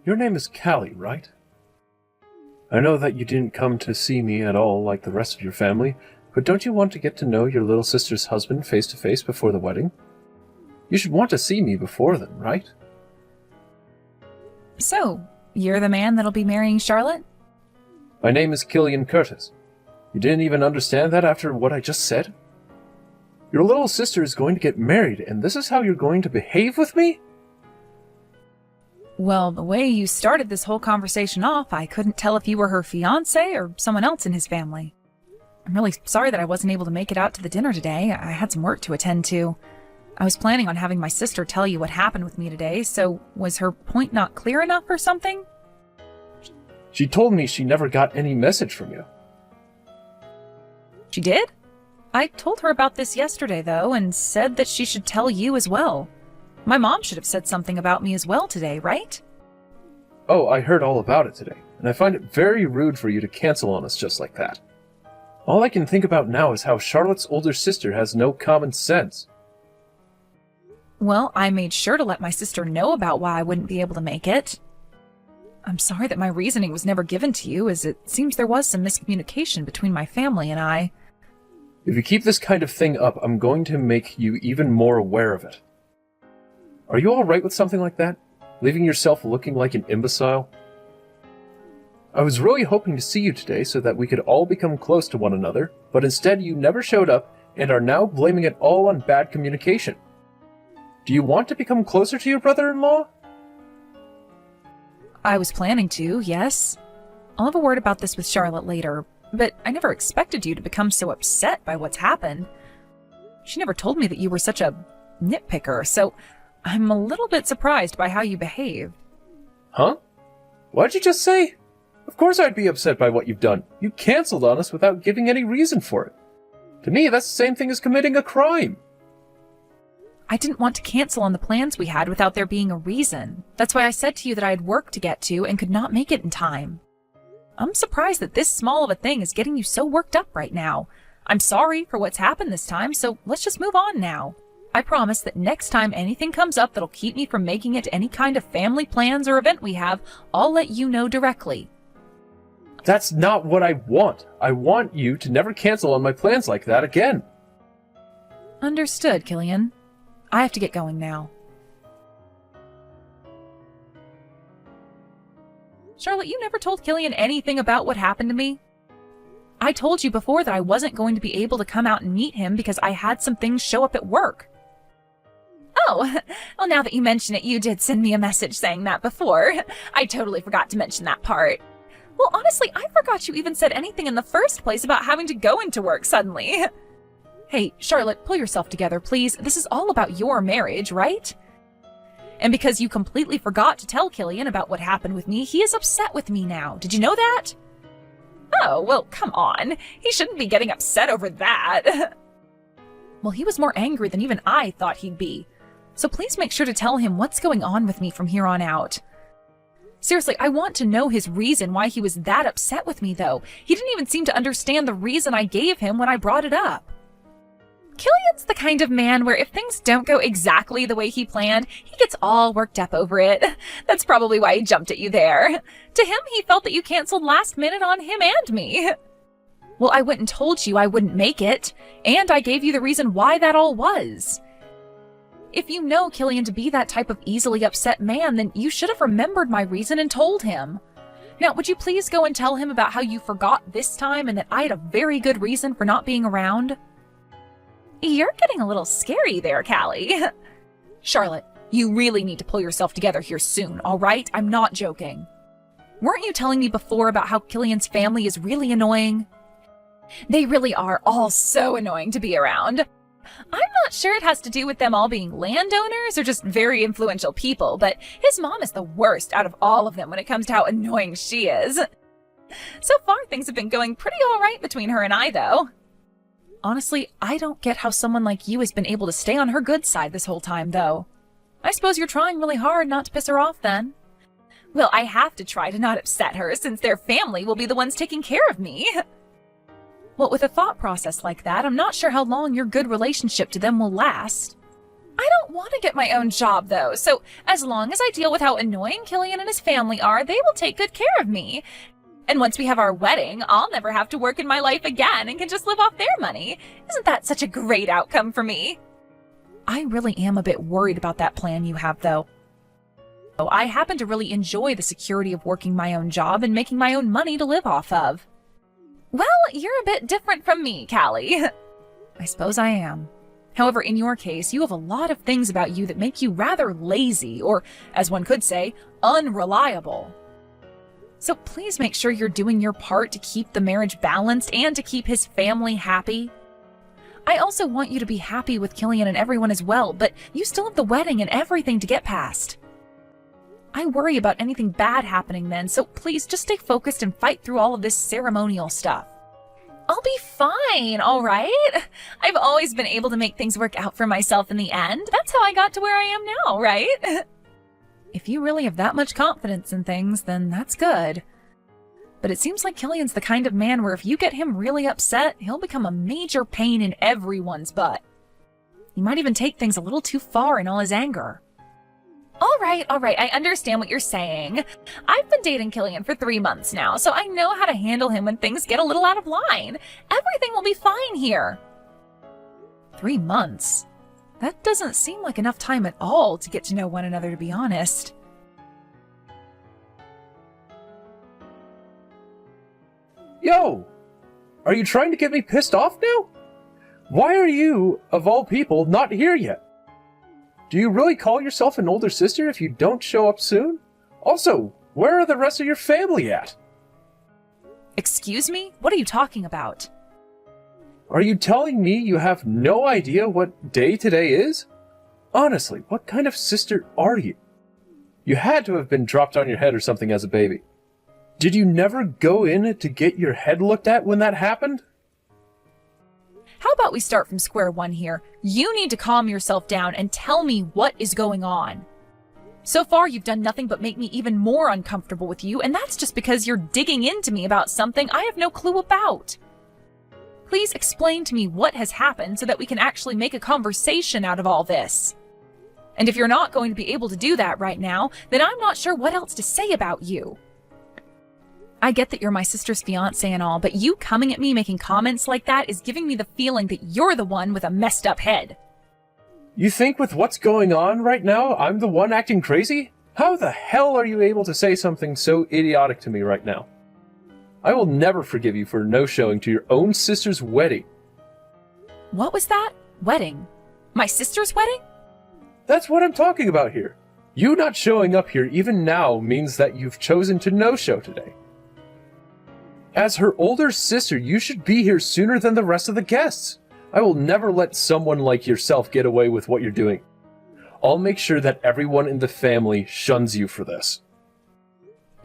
Your name is Callie, right? I know that you didn't come to see me at all like the rest of your family, but don't you want to get to know your little sister's husband face to face before the wedding? You should want to see me before then, right? So, you're the man that'll be marrying Charlotte? My name is Killian Curtis. You didn't even understand that after what I just said? Your little sister is going to get married, and this is how you're going to behave with me? Well, the way you started this whole conversation off, I couldn't tell if you were her fiancé or someone else in his family. I'm really sorry that I wasn't able to make it out to the dinner today. I had some work to attend to. I was planning on having my sister tell you what happened with me today, so was her point not clear enough or something? She told me she never got any message from you. She did? I told her about this yesterday, though, and said that she should tell you as well. My mom should have said something about me as well today, right? Oh, I heard all about it today, and I find it very rude for you to cancel on us just like that. All I can think about now is how Charlotte's older sister has no common sense. Well, I made sure to let my sister know about why I wouldn't be able to make it. I'm sorry that my reasoning was never given to you, as it seems there was some miscommunication between my family and I. If you keep this kind of thing up, I'm going to make you even more aware of it. Are you alright with something like that? Leaving yourself looking like an imbecile? I was really hoping to see you today so that we could all become close to one another, but instead you never showed up and are now blaming it all on bad communication. Do you want to become closer to your brother-in-law? I was planning to, yes. I'll have a word about this with Charlotte later, but I never expected you to become so upset by what's happened. She never told me that you were such a nitpicker, so I'm a little bit surprised by how you behaved. Huh? What'd you just say? Of course I'd be upset by what you've done. You canceled on us without giving any reason for it. To me, that's the same thing as committing a crime. I didn't want to cancel on the plans we had without there being a reason. That's why I said to you that I had work to get to and could not make it in time. I'm surprised that this small of a thing is getting you so worked up right now. I'm sorry for what's happened this time, so let's just move on now. I promise that next time anything comes up that'll keep me from making it to any kind of family plans or event we have, I'll let you know directly. That's not what I want. I want you to never cancel on my plans like that again. Understood, Killian. I have to get going now. Charlotte, you never told Killian anything about what happened to me. I told you before that I wasn't going to be able to come out and meet him because I had some things show up at work. Oh, well, now that you mention it, you did send me a message saying that before. I totally forgot to mention that part. Well, honestly, I forgot you even said anything in the first place about having to go into work suddenly. Hey, Charlotte, pull yourself together, please. This is all about your marriage, right? And because you completely forgot to tell Killian about what happened with me, he is upset with me now. Did you know that? Oh, well, come on. He shouldn't be getting upset over that. Well, he was more angry than even I thought he'd be. So please make sure to tell him what's going on with me from here on out. Seriously, I want to know his reason why he was that upset with me, though. He didn't even seem to understand the reason I gave him when I brought it up. Killian's the kind of man where if things don't go exactly the way he planned, he gets all worked up over it. That's probably why he jumped at you there. To him, he felt that you canceled last minute on him and me. Well, I went and told you I wouldn't make it, and I gave you the reason why that all was. If you know Killian to be that type of easily upset man, then you should have remembered my reason and told him. Now, would you please go and tell him about how you forgot this time and that I had a very good reason for not being around? You're getting a little scary there, Callie. Charlotte, you really need to pull yourself together here soon, all right? I'm not joking. Weren't you telling me before about how Killian's family is really annoying? They really are all so annoying to be around. I'm not sure it has to do with them all being landowners or just very influential people, but his mom is the worst out of all of them when it comes to how annoying she is. So far, things have been going pretty all right between her and I, though. Honestly, I don't get how someone like you has been able to stay on her good side this whole time, though. I suppose you're trying really hard not to piss her off, then. Well, I have to try to not upset her, since their family will be the ones taking care of me. Well, with a thought process like that, I'm not sure how long your good relationship to them will last. I don't want to get my own job, though, so as long as I deal with how annoying Killian and his family are, they will take good care of me. And once we have our wedding, I'll never have to work in my life again and can just live off their money. Isn't that such a great outcome for me? I really am a bit worried about that plan you have, though. I happen to really enjoy the security of working my own job and making my own money to live off of. Well, you're a bit different from me, Callie. I suppose I am. However, in your case, you have a lot of things about you that make you rather lazy, or, as one could say, unreliable. So please make sure you're doing your part to keep the marriage balanced and to keep his family happy. I also want you to be happy with Killian and everyone as well, but you still have the wedding and everything to get past. I worry about anything bad happening then, so please just stay focused and fight through all of this ceremonial stuff. I'll be fine, all right? I've always been able to make things work out for myself in the end. That's how I got to where I am now, right? If you really have that much confidence in things, then that's good. But it seems like Killian's the kind of man where if you get him really upset, he'll become a major pain in everyone's butt. He might even take things a little too far in all his anger. All right, I understand what you're saying. I've been dating Killian for 3 months now, so I know how to handle him when things get a little out of line. Everything will be fine here. 3 months? That doesn't seem like enough time at all to get to know one another, to be honest. Yo! Are you trying to get me pissed off now? Why are you, of all people, not here yet? Do you really call yourself an older sister if you don't show up soon? Also, where are the rest of your family at? Excuse me? What are you talking about? Are you telling me you have no idea what day today is? Honestly, what kind of sister are you? You had to have been dropped on your head or something as a baby. Did you never go in to get your head looked at when that happened? How about we start from square one here? You need to calm yourself down and tell me what is going on. So far, you've done nothing but make me even more uncomfortable with you, and that's just because you're digging into me about something I have no clue about. Please explain to me what has happened so that we can actually make a conversation out of all this. And if you're not going to be able to do that right now, then I'm not sure what else to say about you. I get that you're my sister's fiancé and all, but you coming at me making comments like that is giving me the feeling that you're the one with a messed up head. You think with what's going on right now, I'm the one acting crazy? How the hell are you able to say something so idiotic to me right now? I will never forgive you for no-showing to your own sister's wedding. What was that? Wedding? My sister's wedding? That's what I'm talking about here. You not showing up here even now means that you've chosen to no-show today. As her older sister, you should be here sooner than the rest of the guests. I will never let someone like yourself get away with what you're doing. I'll make sure that everyone in the family shuns you for this.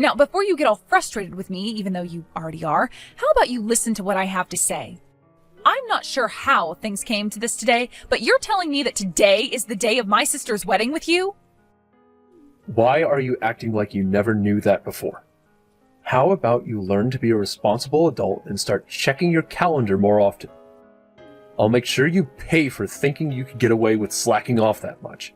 Now, before you get all frustrated with me, even though you already are, how about you listen to what I have to say? I'm not sure how things came to this today, but you're telling me that today is the day of my sister's wedding with you? Why are you acting like you never knew that before? How about you learn to be a responsible adult and start checking your calendar more often? I'll make sure you pay for thinking you could get away with slacking off that much.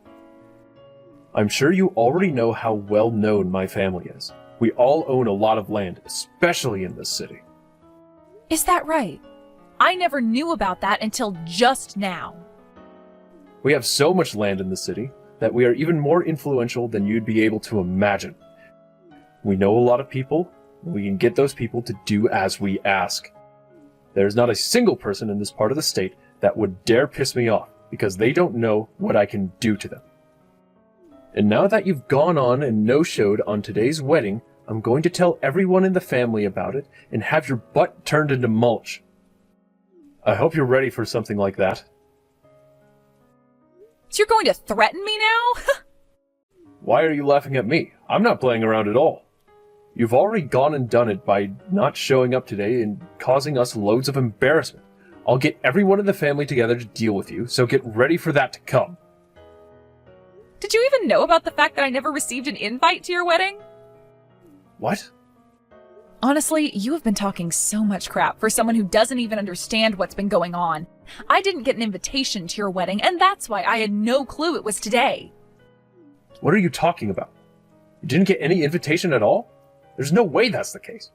I'm sure you already know how well known my family is. We all own a lot of land, especially in this city. Is that right? I never knew about that until just now. We have so much land in the city that we are even more influential than you'd be able to imagine. We know a lot of people, and we can get those people to do as we ask. There's not a single person in this part of the state that would dare piss me off because they don't know what I can do to them. And now that you've gone on and no-showed on today's wedding, I'm going to tell everyone in the family about it and have your butt turned into mulch. I hope you're ready for something like that. So you're going to threaten me now? Why are you laughing at me? I'm not playing around at all. You've already gone and done it by not showing up today and causing us loads of embarrassment. I'll get everyone in the family together to deal with you, so get ready for that to come. Did you even know about the fact that I never received an invite to your wedding? What? Honestly, you have been talking so much crap for someone who doesn't even understand what's been going on. I didn't get an invitation to your wedding, and that's why I had no clue it was today. What are you talking about? You didn't get any invitation at all? There's no way that's the case.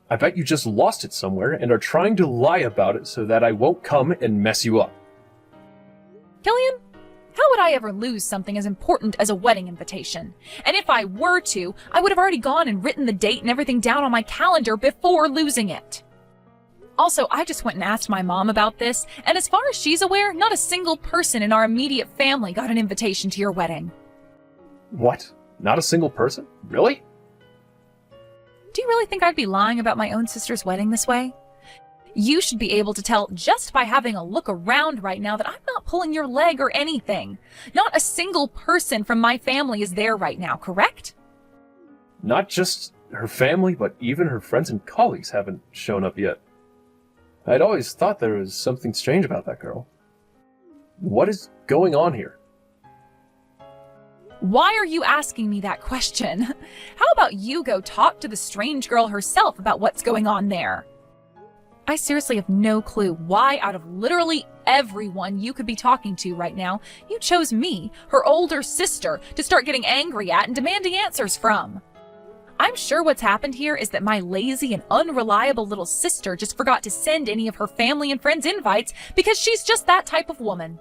I bet you just lost it somewhere and are trying to lie about it so that I won't come and mess you up. Killian, how would I ever lose something as important as a wedding invitation? And if I were to, I would have already gone and written the date and everything down on my calendar before losing it. Also, I just went and asked my mom about this, and as far as she's aware, not a single person in our immediate family got an invitation to your wedding. What? Not a single person? Really? Do you really think I'd be lying about my own sister's wedding this way? You should be able to tell just by having a look around right now that I'm not pulling your leg or anything. Not a single person from my family is there right now, correct? Not just her family, but even her friends and colleagues haven't shown up yet. I'd always thought there was something strange about that girl. What is going on here? Why are you asking me that question? How about you go talk to the strange girl herself about what's going on there? I seriously have no clue why out of literally everyone you could be talking to right now, you chose me, her older sister, to start getting angry at and demanding answers from. I'm sure what's happened here is that my lazy and unreliable little sister just forgot to send any of her family and friends invites because she's just that type of woman.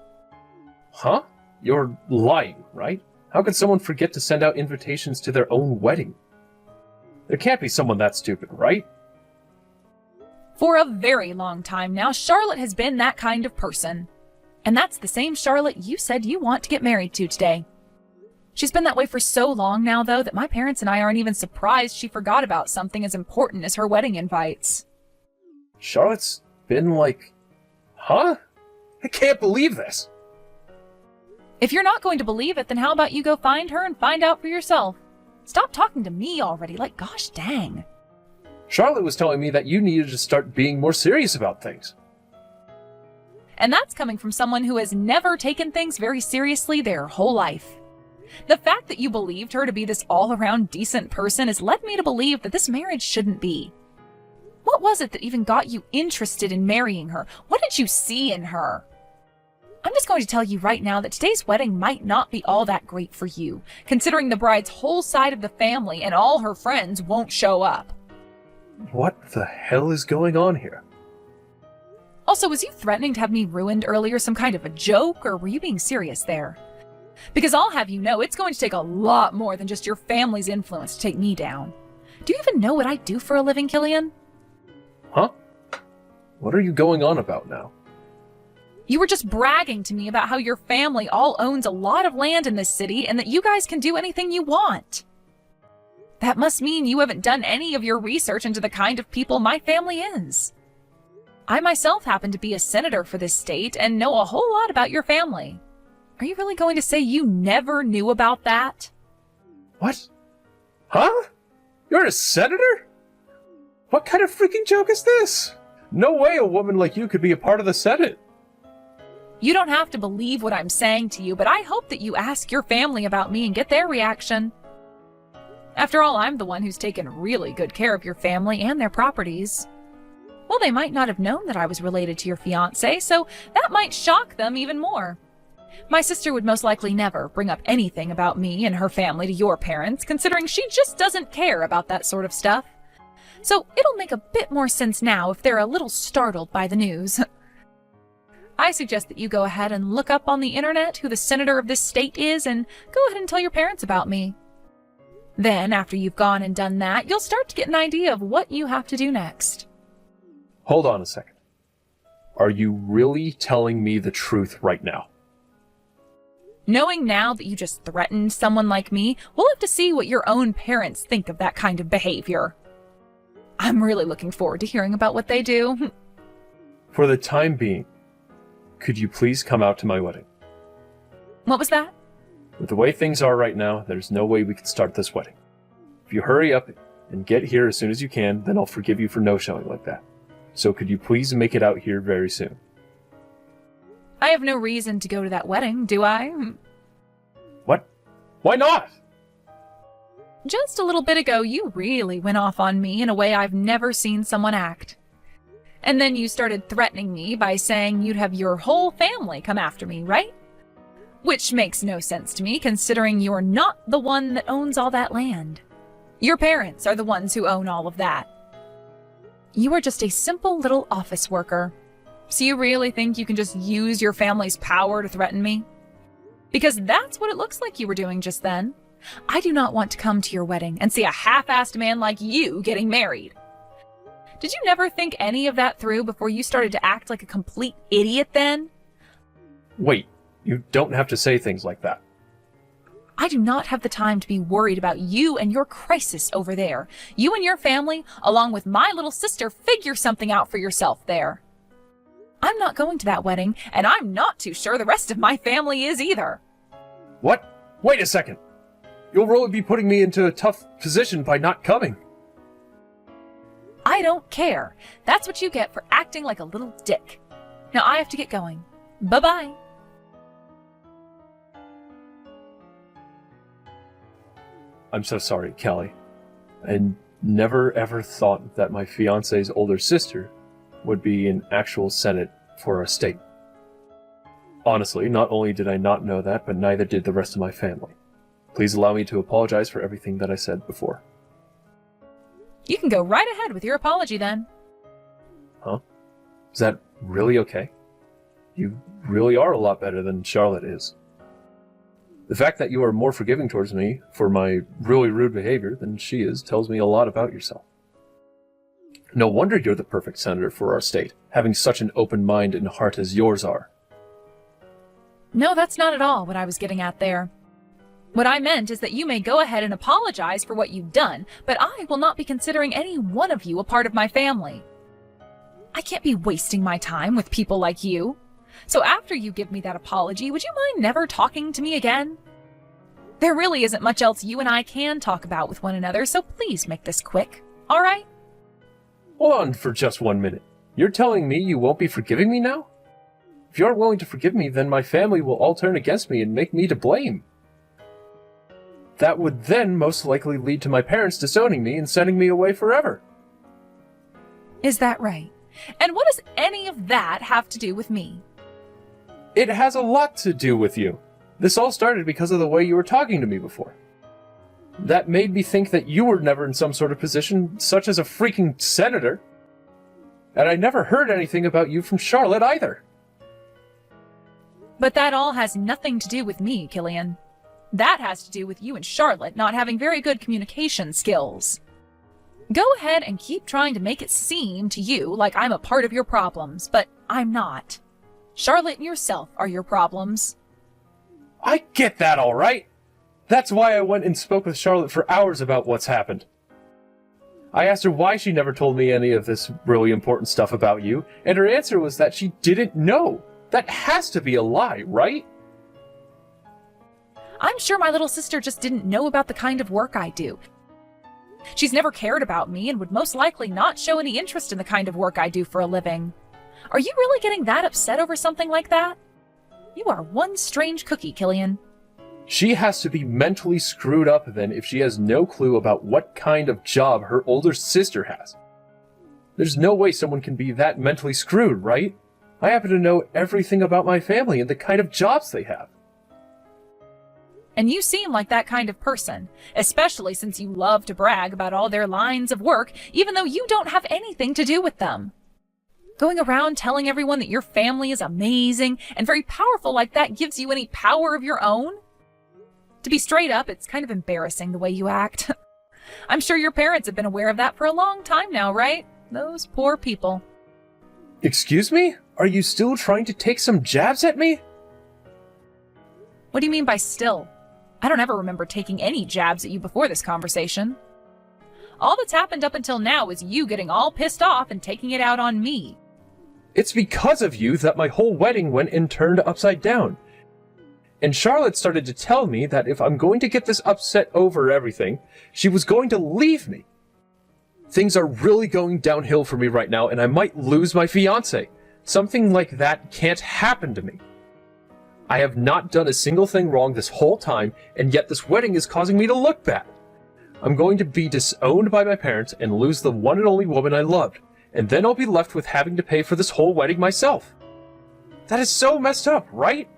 Huh? You're lying, right? How could someone forget to send out invitations to their own wedding? There can't be someone that stupid, right? For a very long time now, Charlotte has been that kind of person. And that's the same Charlotte you said you want to get married to today. She's been that way for so long now, though, that my parents and I aren't even surprised she forgot about something as important as her wedding invites. Charlotte's been like... Huh? I can't believe this! If you're not going to believe it, then how about you go find her and find out for yourself? Stop talking to me already, like gosh dang. Charlotte was telling me that you needed to start being more serious about things. And that's coming from someone who has never taken things very seriously their whole life. The fact that you believed her to be this all-around decent person has led me to believe that this marriage shouldn't be. What was it that even got you interested in marrying her? What did you see in her? I'm just going to tell you right now that today's wedding might not be all that great for you, considering the bride's whole side of the family and all her friends won't show up. What the hell is going on here? Also, was you threatening to have me ruined earlier some kind of a joke, or were you being serious there? Because I'll have you know, it's going to take a lot more than just your family's influence to take me down. Do you even know what I do for a living, Killian? Huh? What are you going on about now? You were just bragging to me about how your family all owns a lot of land in this city and that you guys can do anything you want. That must mean you haven't done any of your research into the kind of people my family is. I myself happen to be a senator for this state and know a whole lot about your family. Are you really going to say you never knew about that? What? Huh? You're a senator? What kind of freaking joke is this? No way a woman like you could be a part of the Senate. You don't have to believe what I'm saying to you, but I hope that you ask your family about me and get their reaction. After all, I'm the one who's taken really good care of your family and their properties. Well, they might not have known that I was related to your fiancé, so that might shock them even more. My sister would most likely never bring up anything about me and her family to your parents, considering she just doesn't care about that sort of stuff. So it'll make a bit more sense now if they're a little startled by the news. I suggest that you go ahead and look up on the internet who the senator of this state is and go ahead and tell your parents about me. Then, after you've gone and done that, you'll start to get an idea of what you have to do next. Hold on a second. Are you really telling me the truth right now? Knowing now that you just threatened someone like me, we'll have to see what your own parents think of that kind of behavior. I'm really looking forward to hearing about what they do. For the time being, could you please come out to my wedding? What was that? With the way things are right now, there's no way we can start this wedding. If you hurry up and get here as soon as you can, then I'll forgive you for no-showing like that. So could you please make it out here very soon? I have no reason to go to that wedding, do I? What? Why not? Just a little bit ago, you really went off on me in a way I've never seen someone act. And then you started threatening me by saying you'd have your whole family come after me, right? Which makes no sense to me, considering you're not the one that owns all that land. Your parents are the ones who own all of that. You are just a simple little office worker. So you really think you can just use your family's power to threaten me? Because that's what it looks like you were doing just then. I do not want to come to your wedding and see a half-assed man like you getting married. Did you never think any of that through before you started to act like a complete idiot then? Wait, you don't have to say things like that. I do not have the time to be worried about you and your crisis over there. You and your family, along with my little sister, figure something out for yourself there. I'm not going to that wedding, and I'm not too sure the rest of my family is either. What? Wait a second. You'll really be putting me into a tough position by not coming. I don't care. That's what you get for acting like a little dick. Now I have to get going. Bye-bye. I'm so sorry, Callie. I never ever thought that my fiance's older sister would be in actual Senate for our estate. Honestly, not only did I not know that, but neither did the rest of my family. Please allow me to apologize for everything that I said before. You can go right ahead with your apology then. Huh? Is that really okay? You really are a lot better than Charlotte is. The fact that you are more forgiving towards me for my really rude behavior than she is tells me a lot about yourself. No wonder you're the perfect senator for our state, having such an open mind and heart as yours are. No, that's not at all what I was getting at there. What I meant is that you may go ahead and apologize for what you've done, but I will not be considering any one of you a part of my family. I can't be wasting my time with people like you. So after you give me that apology, would you mind never talking to me again? There really isn't much else you and I can talk about with one another, so please make this quick, all right? Hold on for just 1 minute. You're telling me you won't be forgiving me now? If you aren't willing to forgive me, then my family will all turn against me and make me to blame. That would then most likely lead to my parents disowning me and sending me away forever. Is that right? And what does any of that have to do with me? It has a lot to do with you. This all started because of the way you were talking to me before. That made me think that you were never in some sort of position, such as a freaking senator. And I never heard anything about you from Charlotte either. But that all has nothing to do with me, Killian. That has to do with you and Charlotte not having very good communication skills. Go ahead and keep trying to make it seem to you like I'm a part of your problems, but I'm not. Charlotte and yourself are your problems. I get that, all right. That's why I went and spoke with Charlotte for hours about what's happened. I asked her why she never told me any of this really important stuff about you, and her answer was that she didn't know. That has to be a lie, right? I'm sure my little sister just didn't know about the kind of work I do. She's never cared about me and would most likely not show any interest in the kind of work I do for a living. Are you really getting that upset over something like that? You are one strange cookie, Killian. She has to be mentally screwed up then if she has no clue about what kind of job her older sister has. There's no way someone can be that mentally screwed, right? I happen to know everything about my family and the kind of jobs they have. And you seem like that kind of person, especially since you love to brag about all their lines of work, even though you don't have anything to do with them. Going around telling everyone that your family is amazing and very powerful like that gives you any power of your own? To be straight up, it's kind of embarrassing the way you act. I'm sure your parents have been aware of that for a long time now, right? Those poor people. Excuse me? Are you still trying to take some jabs at me? What do you mean by still? I don't ever remember taking any jabs at you before this conversation. All that's happened up until now is you getting all pissed off and taking it out on me. It's because of you that my whole wedding went and turned upside down. And Charlotte started to tell me that if I'm going to get this upset over everything, she was going to leave me. Things are really going downhill for me right now, and I might lose my fiancé. Something like that can't happen to me. I have not done a single thing wrong this whole time, and yet this wedding is causing me to look bad. I'm going to be disowned by my parents and lose the one and only woman I loved, and then I'll be left with having to pay for this whole wedding myself. That is so messed up, right?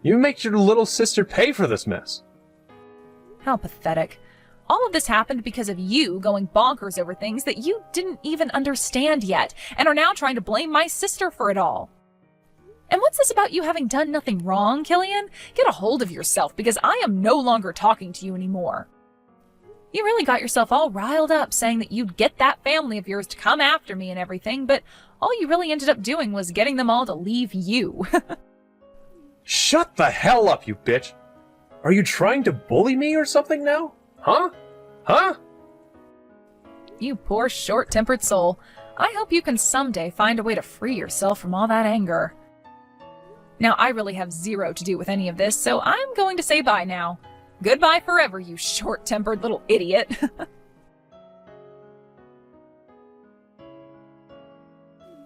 You make your little sister pay for this mess. How pathetic. All of this happened because of you going bonkers over things that you didn't even understand yet, and are now trying to blame my sister for it all. And what's this about you having done nothing wrong, Killian? Get a hold of yourself, because I am no longer talking to you anymore. You really got yourself all riled up saying that you'd get that family of yours to come after me and everything, but all you really ended up doing was getting them all to leave you. Shut the hell up, you bitch! Are you trying to bully me or something now? Huh? Huh? You poor short-tempered soul. I hope you can someday find a way to free yourself from all that anger. Now, I really have zero to do with any of this, so I'm going to say bye now. Goodbye forever, you short-tempered little idiot.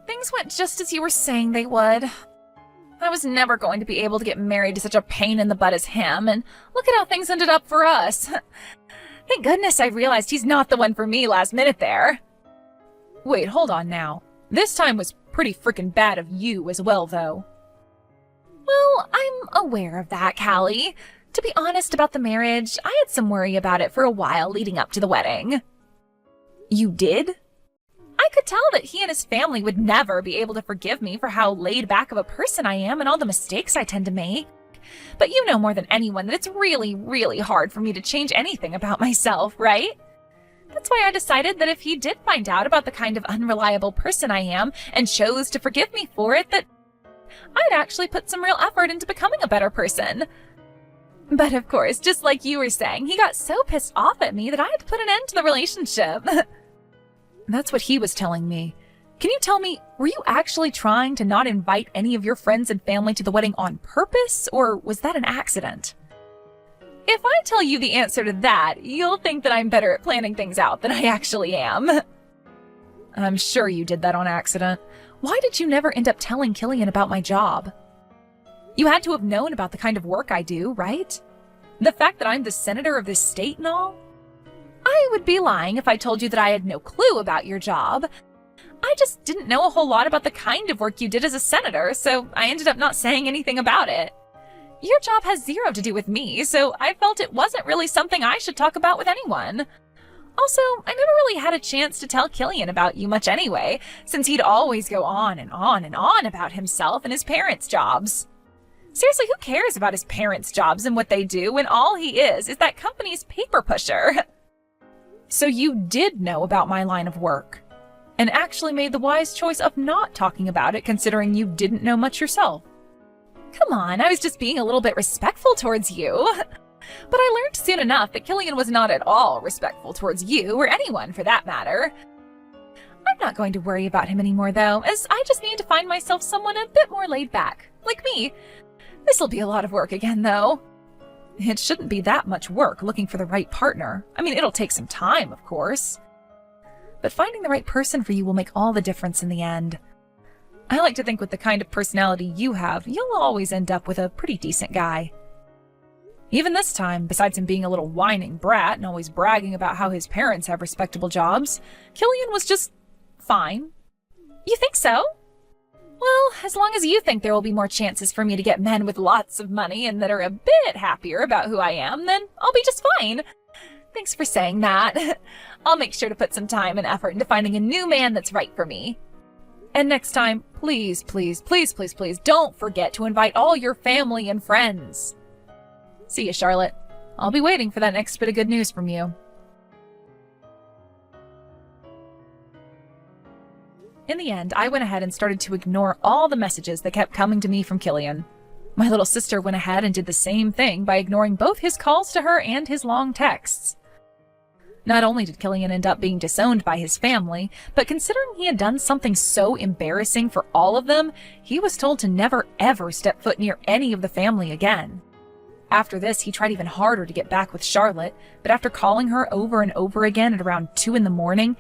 Things went just as you were saying they would. I was never going to be able to get married to such a pain in the butt as him, and look at how things ended up for us. Thank goodness I realized he's not the one for me last minute there. Wait, hold on now. This time was pretty frickin' bad of you as well, though. Well, I'm aware of that, Callie. To be honest about the marriage, I had some worry about it for a while leading up to the wedding. You did? I could tell that he and his family would never be able to forgive me for how laid back of a person I am and all the mistakes I tend to make. But you know more than anyone that it's really, really hard for me to change anything about myself, right? That's why I decided that if he did find out about the kind of unreliable person I am and chose to forgive me for it, that I'd actually put some real effort into becoming a better person. But of course, just like you were saying, he got so pissed off at me that I had to put an end to the relationship. That's what he was telling me. Can you tell me, were you actually trying to not invite any of your friends and family to the wedding on purpose, or was that an accident? If I tell you the answer to that, you'll think that I'm better at planning things out than I actually am. I'm sure you did that on accident. Why did you never end up telling Killian about my job? You had to have known about the kind of work I do, right? The fact that I'm the senator of this state and all? I would be lying if I told you that I had no clue about your job. I just didn't know a whole lot about the kind of work you did as a senator, so I ended up not saying anything about it. Your job has zero to do with me, so I felt it wasn't really something I should talk about with anyone. Also, I never really had a chance to tell Killian about you much anyway, since he'd always go on and on and on about himself and his parents' jobs. Seriously, who cares about his parents' jobs and what they do when all he is that company's paper pusher? So you did know about my line of work, and actually made the wise choice of not talking about it considering you didn't know much yourself. Come on, I was just being a little bit respectful towards you. But I learned soon enough that Killian was not at all respectful towards you, or anyone for that matter. I'm not going to worry about him anymore though, as I just need to find myself someone a bit more laid back, like me. This'll be a lot of work again though. It shouldn't be that much work looking for the right partner. I mean, it'll take some time, of course. But finding the right person for you will make all the difference in the end. I like to think with the kind of personality you have, you'll always end up with a pretty decent guy. Even this time, besides him being a little whining brat and always bragging about how his parents have respectable jobs, Killian was just fine. You think so? Well, as long as you think there will be more chances for me to get men with lots of money and that are a bit happier about who I am, then I'll be just fine. Thanks for saying that. I'll make sure to put some time and effort into finding a new man that's right for me. And next time, please, please, please, please, please don't forget to invite all your family and friends. See you, Charlotte. I'll be waiting for that next bit of good news from you. In the end, I went ahead and started to ignore all the messages that kept coming to me from Killian. My little sister went ahead and did the same thing by ignoring both his calls to her and his long texts. Not only did Killian end up being disowned by his family, but considering he had done something so embarrassing for all of them, he was told to never ever step foot near any of the family again. After this, he tried even harder to get back with Charlotte, but after calling her over and over again at around 2 in the morning,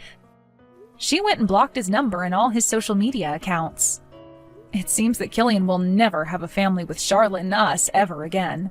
she went and blocked his number and all his social media accounts. It seems that Killian will never have a family with Charlotte and us ever again.